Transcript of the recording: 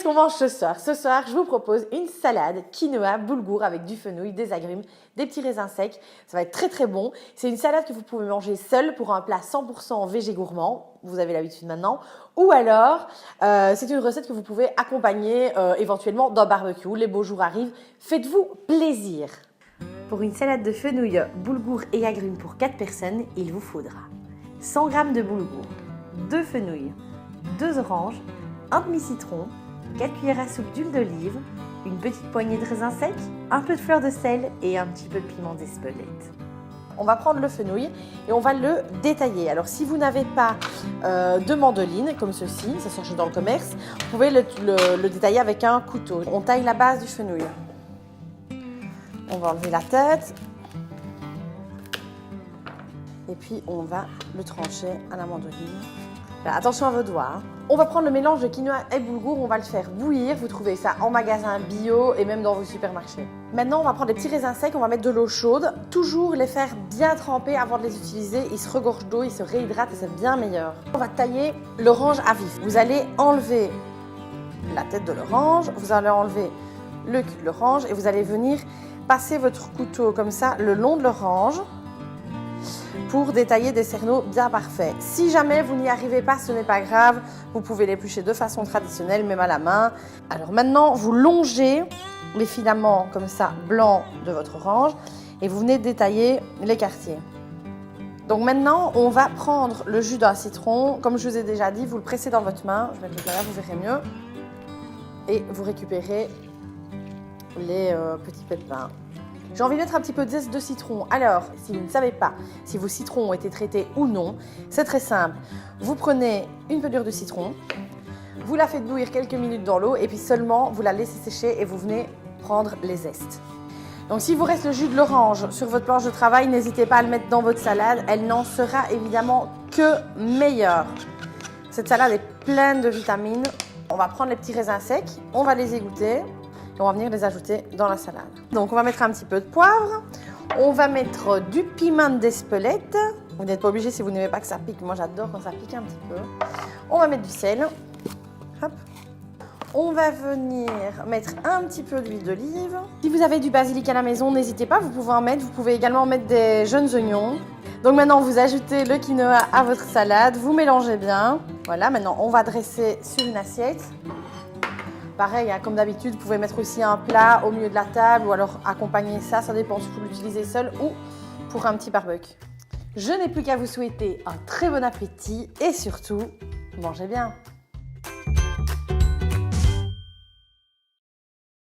Qu'est-ce qu'on mange ce soir? Ce soir, je vous propose une salade quinoa boulgour avec du fenouil, des agrumes, des petits raisins secs. Ça va être très très bon. C'est une salade que vous pouvez manger seule pour un plat 100% végé gourmand. Vous avez l'habitude maintenant. Ou alors, c'est une recette que vous pouvez accompagner éventuellement d'un barbecue. Les beaux jours arrivent. Faites-vous plaisir. Pour une salade de fenouil, boulgour et agrumes pour 4 personnes, il vous faudra 100 g de boulgour, 2 fenouils, 2 oranges, un demi-citron, 4 cuillères à soupe d'huile d'olive, une petite poignée de raisins secs, un peu de fleur de sel et un petit peu de piment d'Espelette. On va prendre le fenouil et on va le détailler. Alors si vous n'avez pas de mandoline comme ceci, ça s'achète dans le commerce, vous pouvez le détailler avec un couteau. On taille la base du fenouil. On va enlever la tête et puis on va le trancher à la mandoline. Là, attention à vos doigts. Hein. On va prendre le mélange de quinoa et boulgour, on va le faire bouillir. Vous trouvez ça en magasin bio et même dans vos supermarchés. Maintenant, on va prendre des petits raisins secs, on va mettre de l'eau chaude. Toujours les faire bien tremper avant de les utiliser. Ils se regorgent d'eau, ils se réhydratent et c'est bien meilleur. On va tailler l'orange à vif. Vous allez enlever la tête de l'orange, vous allez enlever le cul de l'orange et vous allez venir passer votre couteau comme ça le long de l'orange pour détailler des cerneaux bien parfaits. Si jamais vous n'y arrivez pas, ce n'est pas grave, vous pouvez l'éplucher de façon traditionnelle, même à la main. Alors maintenant, vous longez les filaments comme ça blancs de votre orange et vous venez détailler les quartiers. Donc maintenant, on va prendre le jus d'un citron. Comme je vous ai déjà dit, vous le pressez dans votre main. Je vais mettre le là, vous verrez mieux. Et vous récupérez les petits pépins. J'ai envie de mettre un petit peu de zeste de citron. Alors, si vous ne savez pas si vos citrons ont été traités ou non, c'est très simple. Vous prenez une pelure de citron, vous la faites bouillir quelques minutes dans l'eau et puis seulement vous la laissez sécher et vous venez prendre les zestes. Donc s'il vous reste le jus de l'orange sur votre planche de travail, n'hésitez pas à le mettre dans votre salade. Elle n'en sera évidemment que meilleure. Cette salade est pleine de vitamines. On va prendre les petits raisins secs, on va les égoutter. On va venir les ajouter dans la salade. Donc on va mettre un petit peu de poivre, on va mettre du piment d'Espelette. Vous n'êtes pas obligé si vous n'aimez pas que ça pique, moi j'adore quand ça pique un petit peu. On va mettre du sel. Hop. On va venir mettre un petit peu d'huile d'olive. Si vous avez du basilic à la maison, n'hésitez pas, vous pouvez en mettre. Vous pouvez également mettre des jeunes oignons. Donc maintenant vous ajoutez le quinoa à votre salade, vous mélangez bien. Voilà, maintenant on va dresser sur une assiette. Pareil, hein, comme d'habitude, vous pouvez mettre aussi un plat au milieu de la table ou alors accompagner ça, ça dépend si vous l'utilisez seul ou pour un petit barbecue. Je n'ai plus qu'à vous souhaiter un très bon appétit et surtout, mangez bien.